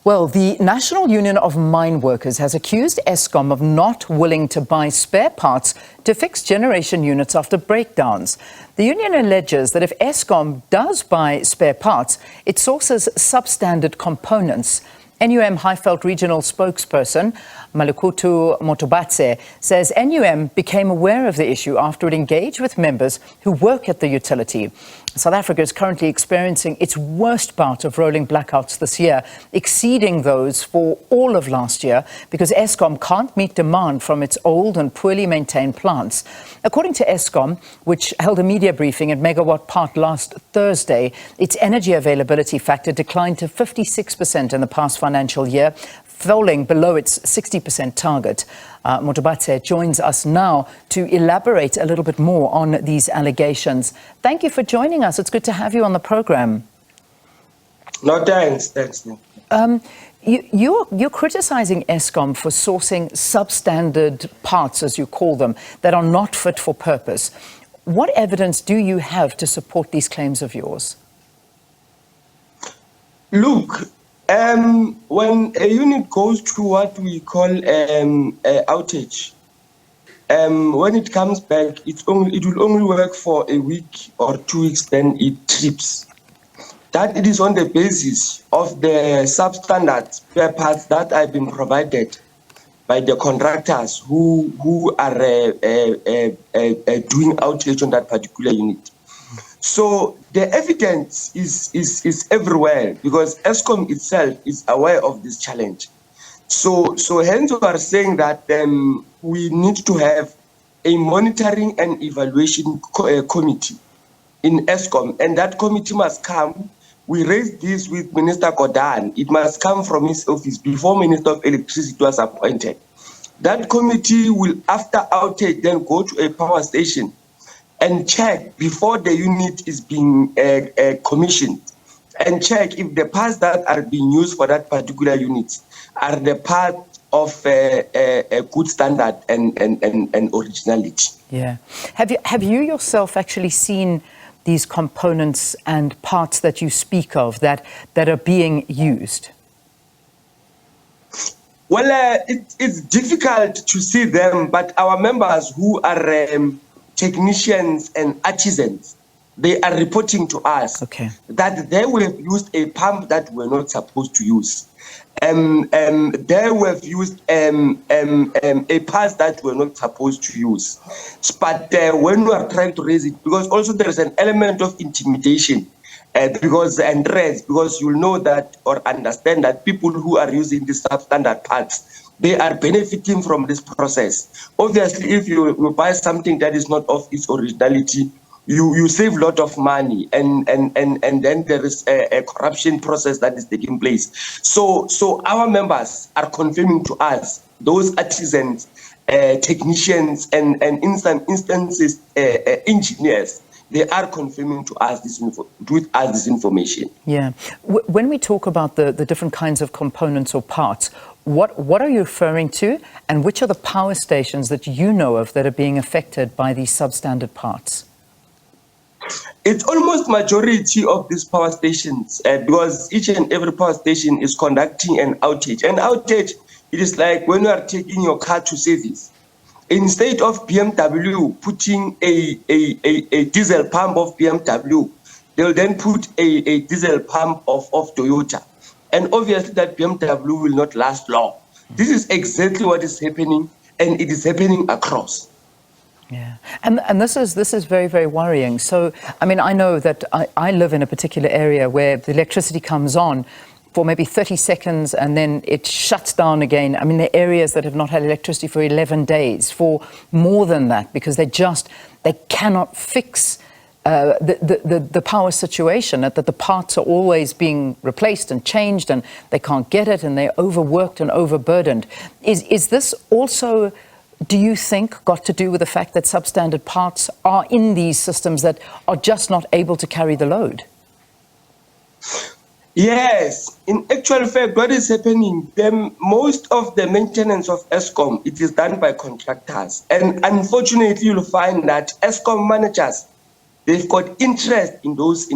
Well, the National Union of Mineworkers has accused Eskom of not willing to buy spare parts to fix generation units after breakdowns. The union alleges that if Eskom does buy spare parts, it sources substandard components. NUM Highveld regional spokesperson Malekutu Motubatse says NUM became aware of the issue after it engaged with members who work at the utility. South Africa is currently experiencing its worst bout of rolling blackouts this year, exceeding those for all of last year because Eskom can't meet demand from its old and poorly maintained plants. According to Eskom, which held a media briefing at Megawatt Park last Thursday, its energy availability factor declined to 56% in the past financial year, falling below its 60% target. Motubatse joins us now to elaborate a little bit more on these allegations. Thank you for joining us. It's good to have you on the program. No, thanks. You're criticizing Eskom for sourcing substandard parts, as you call them, that are not fit for purpose. What evidence do you have to support these claims of yours? Look, when a unit goes through what we call outage, when it comes back, it will only work for a week or 2 weeks, then it trips. That it is on the basis of the substandard spare parts that have been provided by the contractors who are doing outage on that particular unit. So the evidence is everywhere because Eskom itself is aware of this challenge. So hence we are saying that we need to have a monitoring and evaluation committee in Eskom, and that committee must come. We raised this with Minister Godan. It must come from his office before Minister of Electricity was appointed. That committee will, after outage, then go to a power station and check before the unit is being commissioned, and check if the parts that are being used for that particular unit are the part of a good standard and originality. Yeah. Have you yourself actually seen these components and parts that you speak of that are being used? Well, it's difficult to see them, but our members who are technicians and artisans, they are reporting to us that they will have used a pump that we're not supposed to use. They will have used a pass that we're not supposed to use. But when we are trying to raise it, because also there is an element of intimidation, because you'll know that or understand that people who are using the substandard parts, they are benefiting from this process. Obviously, if you buy something that is not of its originality, you save a lot of money, and then there is a corruption process that is taking place. So our members are confirming to us, those artisans, technicians, and in some instances, engineers, they are confirming to us this information. Yeah. When we talk about the different kinds of components or parts, what are you referring to, and which are the power stations that you know of that are being affected by these substandard parts? It's almost majority of these power stations because each and every power station is conducting an outage. An outage, it is like when you are taking your car to service. Instead of BMW putting a diesel pump of BMW, they'll then put a diesel pump of Toyota. And obviously that BMW will not last long. This is exactly what is happening, and it is happening across. Yeah, and this is very, very worrying. So, I mean, I know that I live in a particular area where the electricity comes on for maybe 30 seconds and then it shuts down again. I mean, there are areas that have not had electricity for 11 days, for more than that, because they cannot fix the power situation, that the parts are always being replaced and changed and they can't get it and they're overworked and overburdened. Is this also, do you think, got to do with the fact that substandard parts are in these systems that are just not able to carry the load? Yes, in actual fact, what is happening, most of the maintenance of Eskom, it is done by contractors. And unfortunately, you'll find that Eskom managers, they've got interest in those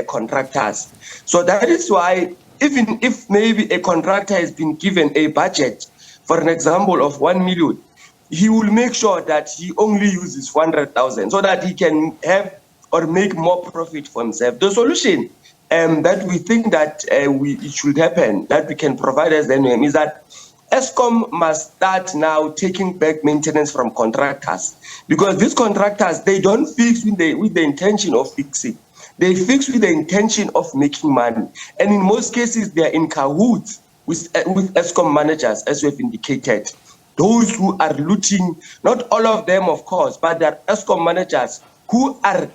contractors. So that is why, even if maybe a contractor has been given a budget, for an example of 1 million, he will make sure that he only uses 400,000 so that he can have or make more profit for himself. The solution that we think that it should happen, that we can provide as NUM, is that Eskom must start now taking back maintenance from contractors, because these contractors, they don't fix with the intention of fixing. They fix with the intention of making money. And in most cases, they are in cahoots with Eskom managers, as we have indicated. Those who are looting, not all of them, of course, but there are Eskom managers who are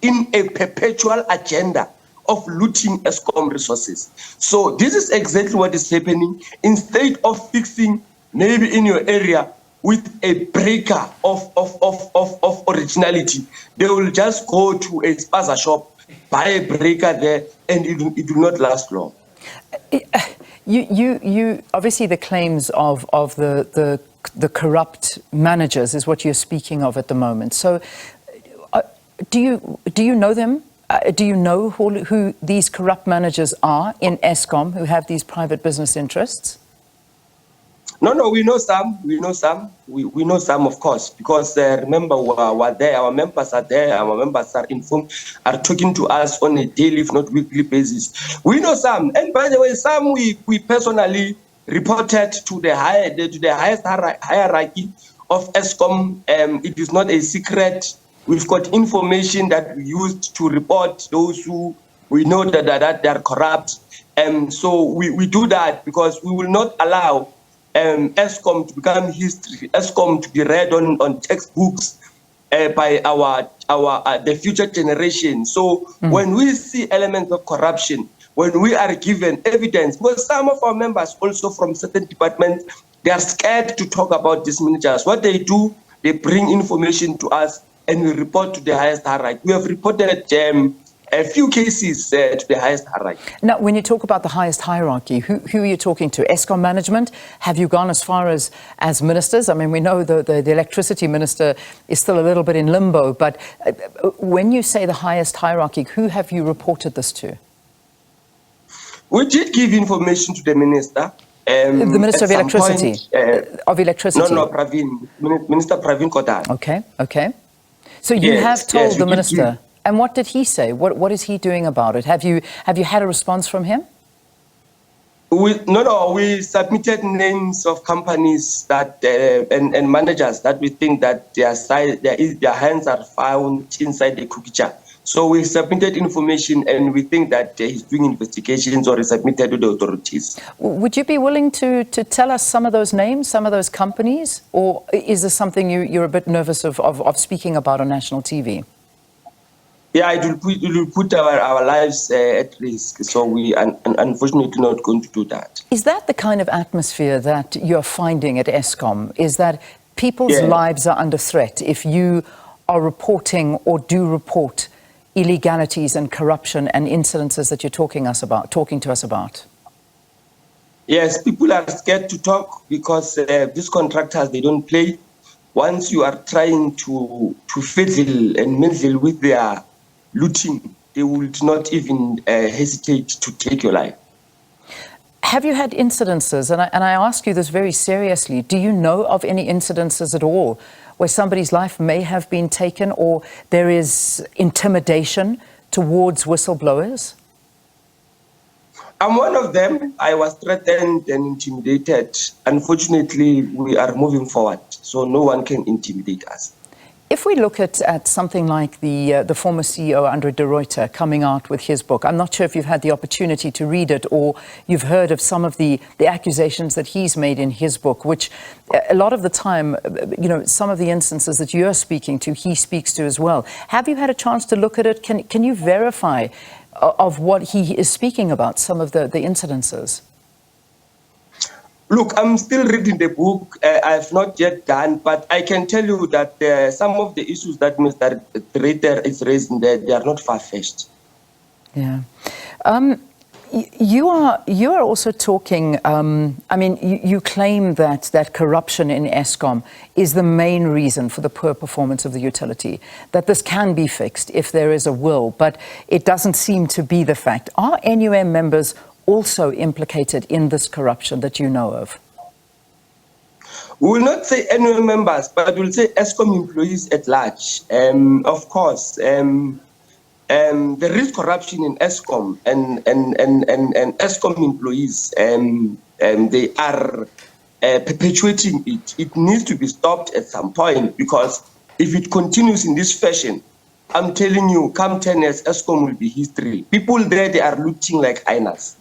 in a perpetual agenda of looting Eskom resources. So this is exactly what is happening. Instead of fixing maybe in your area with a breaker of originality, they will just go to a spaza shop, buy a breaker there, and it will not last long. You obviously, the claims of the corrupt managers is what you're speaking of at the moment. So do you know them? Do you know who these corrupt managers are in Eskom who have these private business interests? No, we know some. We know some, of course, because remember, we're there. Our members are there. Our members are informed, are talking to us on a daily, if not weekly basis. We know some, and by the way, some we personally reported to the highest hierarchy of Eskom. It is not a secret. We've got information that we used to report those who we know that they are corrupt. So we do that because we will not allow Eskom to become history, Eskom to be read on textbooks by the future generation. So when we see elements of corruption, when we are given evidence, because some of our members also from certain departments, they are scared to talk about these managers. What they do, they bring information to us and we report to the highest hierarchy. We have reported a few cases to the highest hierarchy. Now, when you talk about the highest hierarchy, who are you talking to? Eskom management? Have you gone as far as ministers? I mean, we know the electricity minister is still a little bit in limbo, but when you say the highest hierarchy, who have you reported this to? We did give information to the minister. The Minister of Electricity? No, Pravin. Minister Pravin Kotan. Okay. So you have told the minister. And what did he say? What is he doing about it? Have you had a response from him? We submitted names of companies that and managers that we think that their hands are found inside the cookie jar. So we submitted information and we think that he's doing investigations or is submitted to the authorities. Would you be willing to tell us some of those names, some of those companies? Or is this something you're a bit nervous of speaking about on national TV? Yeah, it will put our lives at risk. So we are unfortunately not going to do that. Is that the kind of atmosphere that you're finding at Eskom? Is that people's lives are under threat if you are reporting or do report illegalities and corruption and incidences that you're talking to us about? Yes, people are scared to talk because these contractors, they don't play. Once you are trying to fiddle and meddle with their looting, they would not even hesitate to take your life. Have you had incidences, and I ask you this very seriously, do you know of any incidences at all where somebody's life may have been taken or there is intimidation towards whistleblowers? I'm one of them. I was threatened and intimidated. Unfortunately, we are moving forward, so no one can intimidate us. If we look at something like the former CEO, Andre de Ruyter, coming out with his book, I'm not sure if you've had the opportunity to read it or you've heard of some of the accusations that he's made in his book, which a lot of the time, some of the instances that you're speaking to, he speaks to as well. Have you had a chance to look at it? Can you verify of what he is speaking about, some of the incidences? Look, I'm still reading the book. I've not yet done, but I can tell you that some of the issues that Mr. Ruyter is raising there, they are not far-fetched. Yeah. You are also talking, I mean, you claim that corruption in Eskom is the main reason for the poor performance of the utility, that this can be fixed if there is a will, but it doesn't seem to be the fact. Are NUM members also implicated in this corruption that you know of? We will not say NUM members, but we'll say Eskom employees at large. Of course, there is corruption in Eskom, and Eskom employees, they are perpetuating it. It needs to be stopped at some point, because if it continues in this fashion, I'm telling you, come 10 years, Eskom will be history. People there, they are looting like hyenas.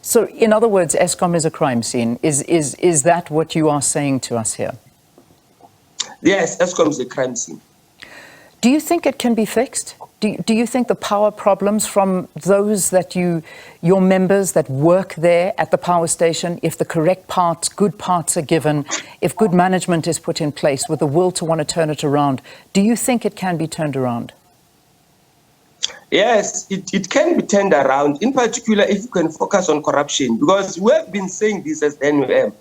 So, in other words, Eskom is a crime scene. Is that what you are saying to us here? Yes, Eskom is a crime scene. Do you think it can be fixed? Do you think the power problems from those that your members that work there at the power station, if the correct parts, good parts are given, if good management is put in place with the will to want to turn it around, do you think it can be turned around? Yes, it can be turned around, in particular if you can focus on corruption, because we have been saying this as NUM,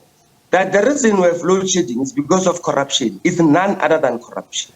that the reason we have load shedding is because of corruption. It's none other than corruption.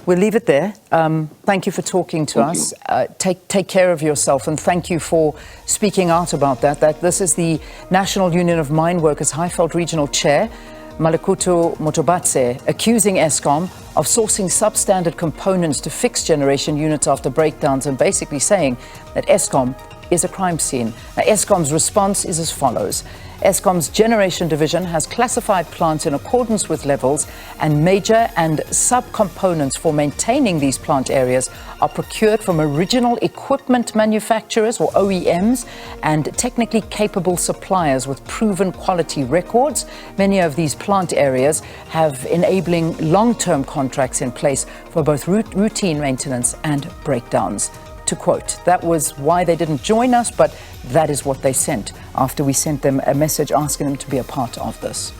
We'll leave it there. Thank you for talking to us. Take care of yourself, and thank you for speaking out about that. This is the National Union of Mineworkers Highveld Regional Chair, Malekutu Motubatse, accusing Eskom of sourcing substandard components to fix generation units after breakdowns, and basically saying that Eskom is a crime scene. Now, Eskom's response is as follows. Eskom's generation division has classified plants in accordance with levels, and major and sub-components for maintaining these plant areas are procured from original equipment manufacturers, or OEMs, and technically capable suppliers with proven quality records. Many of these plant areas have enabling long-term contracts in place for both routine maintenance and breakdowns. To quote, that was why they didn't join us, but that is what they sent after we sent them a message asking them to be a part of this.